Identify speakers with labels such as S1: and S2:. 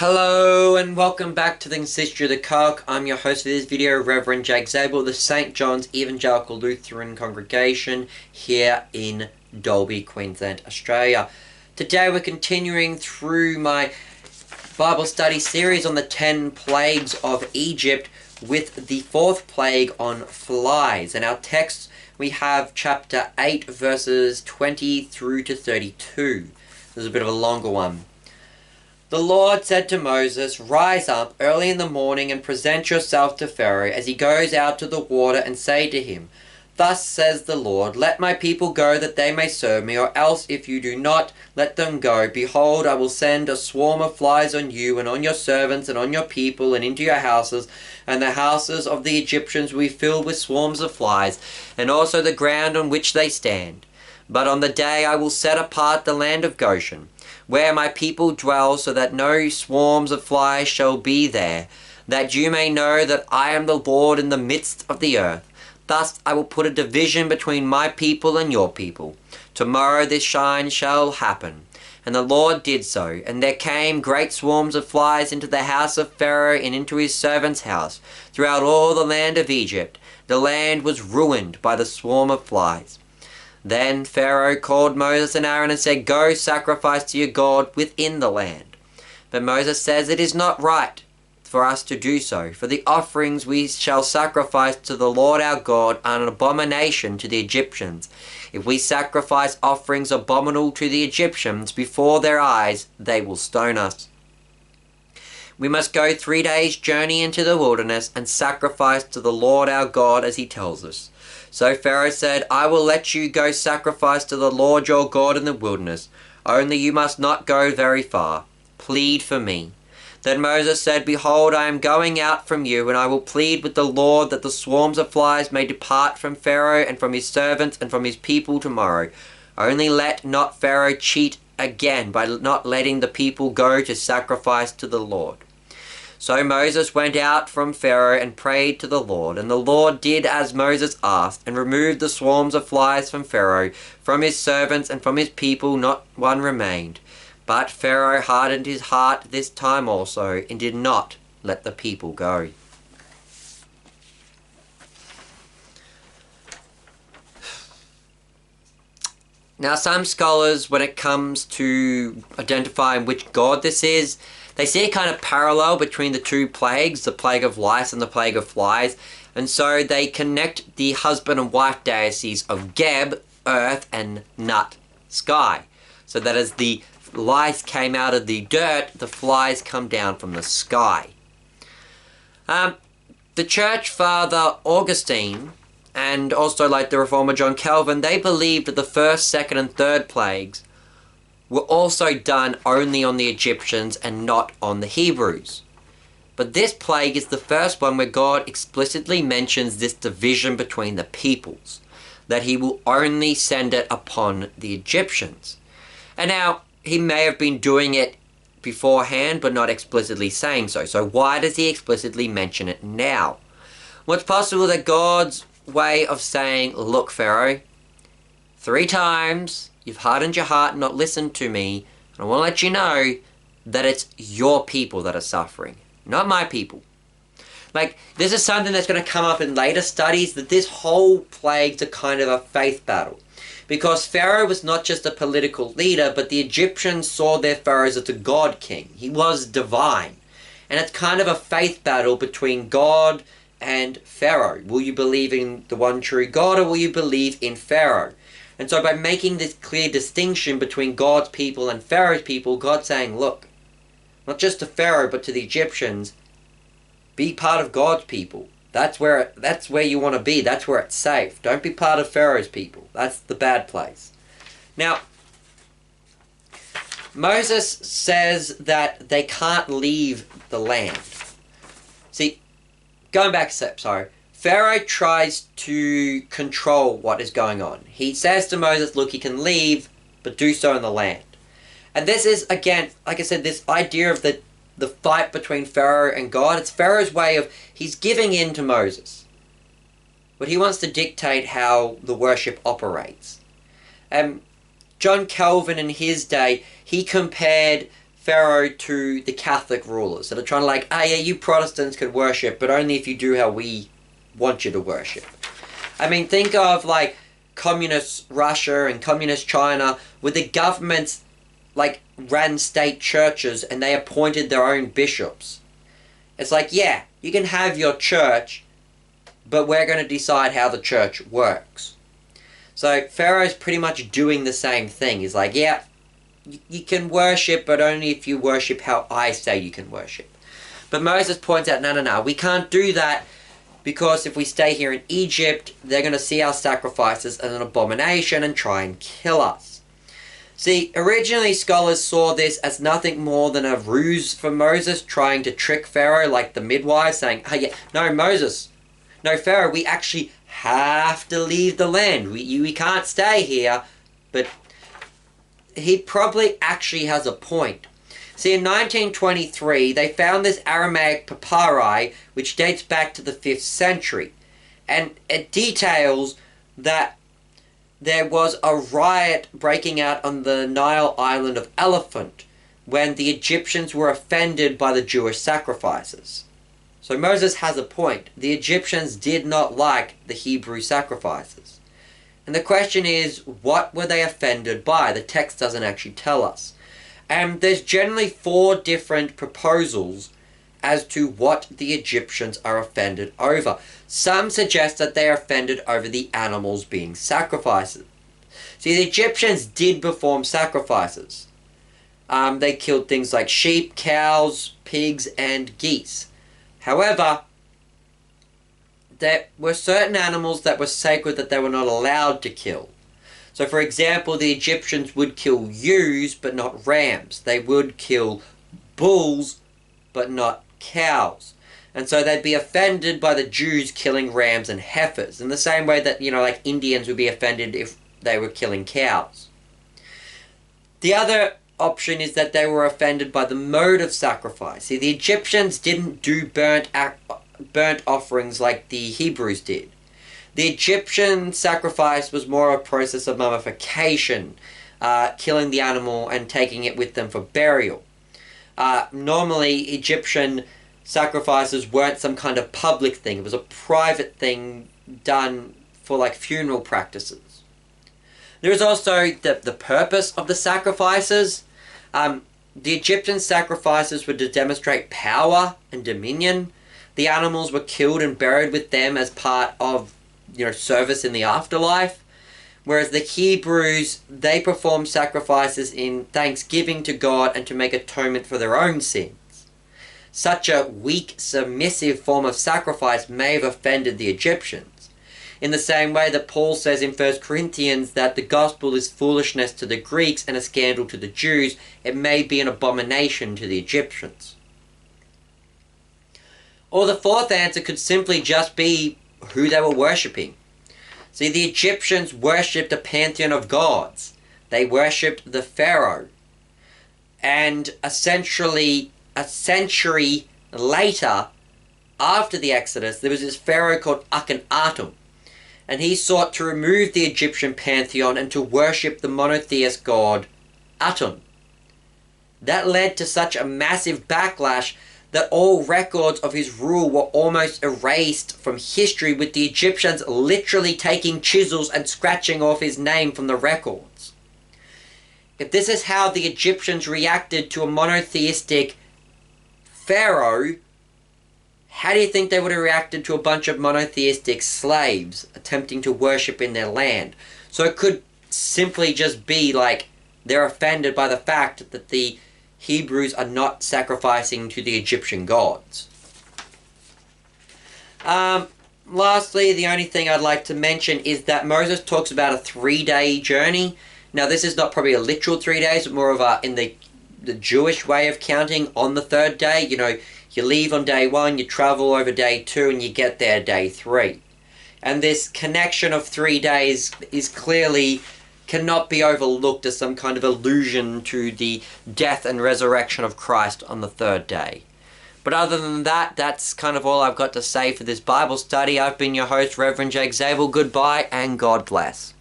S1: Hello and welcome back to the History of the Coelc. I'm your host for this video, Reverend Zabel of the St. John's Evangelical Lutheran Congregation here in Dalby, Queensland, Australia. Today we're continuing through my Bible study series on the 10 plagues of Egypt with the 4th plague on flies. And our text, we have chapter 8 verses 20 through to 32. This is a bit of a longer one. The Lord said to Moses, "Rise up early in the morning and present yourself to Pharaoh as he goes out to the water, and say to him, 'Thus says the Lord, let my people go that they may serve me, or else if you do not let them go, behold, I will send a swarm of flies on you and on your servants and on your people and into your houses, and the houses of the Egyptians will be filled with swarms of flies, and also the ground on which they stand. But on the day I will set apart the land of Goshen, where my people dwell, so that no swarms of flies shall be there, that you may know that I am the Lord in the midst of the earth. Thus I will put a division between my people and your people. Tomorrow this sign shall happen.' And the Lord did so, and there came great swarms of flies into the house of Pharaoh and into his servant's house, throughout all the land of Egypt. The land was ruined by the swarm of flies. Then Pharaoh called Moses and Aaron and said, 'Go sacrifice to your God within the land.' But Moses says, 'It is not right for us to do so, for the offerings we shall sacrifice to the Lord our God are an abomination to the Egyptians. If we sacrifice offerings abominable to the Egyptians before their eyes, they will stone us. We must go 3 days' journey into the wilderness and sacrifice to the Lord our God as he tells us.' So Pharaoh said, 'I will let you go sacrifice to the Lord your God in the wilderness. Only you must not go very far. Plead for me.' Then Moses said, 'Behold, I am going out from you, and I will plead with the Lord that the swarms of flies may depart from Pharaoh and from his servants and from his people tomorrow. Only let not Pharaoh cheat again by not letting the people go to sacrifice to the Lord.' So Moses went out from Pharaoh and prayed to the Lord, and the Lord did as Moses asked, and removed the swarms of flies from Pharaoh, from his servants, and from his people not one remained. But Pharaoh hardened his heart this time also, and did not let the people go." Now some scholars, when it comes to identifying which god this is, they see a kind of parallel between the two plagues, the plague of lice and the plague of flies, and so they connect the husband and wife deities of Geb, earth, and Nut, sky, so that as the lice came out of the dirt, the flies come down from the sky. The church father Augustine, and also like the reformer John Calvin, they believed that the first, second, and third plagues were also done only on the Egyptians and not on the Hebrews. But this plague is the first one where God explicitly mentions this division between the peoples, that he will only send it upon the Egyptians. And now, he may have been doing it beforehand, but not explicitly saying so. So why does he explicitly mention it now? Well, it's possible that God's way of saying, "Look, Pharaoh, 3 times you've hardened your heart and not listened to me, and I want to let you know that it's your people that are suffering, not my people." Like, this is something that's going to come up in later studies, that this whole plague's a kind of a faith battle. Because Pharaoh was not just a political leader, but the Egyptians saw their Pharaoh as a god king. He was divine. And it's kind of a faith battle between God and Pharaoh. Will you believe in the one true God, or will you believe in Pharaoh? And so by making this clear distinction between God's people and Pharaoh's people, God's saying, look, not just to Pharaoh, but to the Egyptians, be part of God's people. That's where you want to be. That's where it's safe. Don't be part of Pharaoh's people. That's the bad place. Now, Moses says that they can't leave the land. See, going back a step, Pharaoh tries to control what is going on. He says to Moses, look, he can leave, but do so in the land. And this is, again, like I said, this idea of the fight between Pharaoh and God. It's Pharaoh's way of, he's giving in to Moses, but he wants to dictate how the worship operates. John Calvin in his day, he compared Pharaoh to the Catholic rulers that are trying to like, yeah, you Protestants can worship, but only if you do how we want you to worship. I mean, think of like communist Russia and communist China, where the governments like ran state churches and they appointed their own bishops. It's like, yeah, you can have your church, but we're going to decide how the church works. So Pharaoh's pretty much doing the same thing. He's like, yeah, you can worship, but only if you worship how I say you can worship. But Moses points out, no, we can't do that, because if we stay here in Egypt, they're going to see our sacrifices as an abomination and try and kill us. See, originally scholars saw this as nothing more than a ruse for Moses, trying to trick Pharaoh, like the midwives, saying, oh yeah, no, Moses, no, Pharaoh, we actually have to leave the land. We can't stay here. But he probably actually has a point. See, in 1923, they found this Aramaic papyri, which dates back to the 5th century. And it details that there was a riot breaking out on the Nile island of Elephant when the Egyptians were offended by the Jewish sacrifices. So Moses has a point. The Egyptians did not like the Hebrew sacrifices. And the question is, what were they offended by? The text doesn't actually tell us. And there's generally 4 different proposals as to what the Egyptians are offended over. Some suggest that they are offended over the animals being sacrificed. See, the Egyptians did perform sacrifices. They killed things like sheep, cows, pigs, and geese. However, there were certain animals that were sacred that they were not allowed to kill. So, for example, the Egyptians would kill ewes, but not rams. They would kill bulls, but not cows. And so they'd be offended by the Jews killing rams and heifers, in the same way that, like Indians would be offended if they were killing cows. The other option is that they were offended by the mode of sacrifice. See, the Egyptians didn't do burnt offerings like the Hebrews did. The Egyptian sacrifice was more a process of mummification, killing the animal and taking it with them for burial. Normally, Egyptian sacrifices weren't some kind of public thing. It was a private thing done for like funeral practices. There is also the purpose of the sacrifices. The Egyptian sacrifices were to demonstrate power and dominion. The animals were killed and buried with them as part of service in the afterlife. Whereas the Hebrews, they performed sacrifices in thanksgiving to God and to make atonement for their own sins. Such a weak, submissive form of sacrifice may have offended the Egyptians. In the same way that Paul says in 1 Corinthians that the gospel is foolishness to the Greeks and a scandal to the Jews, it may be an abomination to the Egyptians. Or the fourth answer could simply just be who they were worshipping. See, the Egyptians worshipped a pantheon of gods. They worshipped the Pharaoh. And essentially, a century later, after the Exodus, there was this Pharaoh called Akhenaten. And he sought to remove the Egyptian pantheon and to worship the monotheist god Aten. That led to such a massive backlash that all records of his rule were almost erased from history, with the Egyptians literally taking chisels and scratching off his name from the records. If this is how the Egyptians reacted to a monotheistic pharaoh, how do you think they would have reacted to a bunch of monotheistic slaves attempting to worship in their land? So it could simply just be like they're offended by the fact that the Hebrews are not sacrificing to the Egyptian gods. Lastly, the only thing I'd like to mention is that Moses talks about a 3-day journey. Now, this is not probably a literal 3 days, but more of a, in the Jewish way of counting, on the 3rd day. You leave on day 1, you travel over day 2, and you get there day 3. And this connection of 3 days is clearly cannot be overlooked as some kind of allusion to the death and resurrection of Christ on the 3rd day. But other than that, that's kind of all I've got to say for this Bible study. I've been your host, Reverend Jake Zabel. Goodbye and God bless.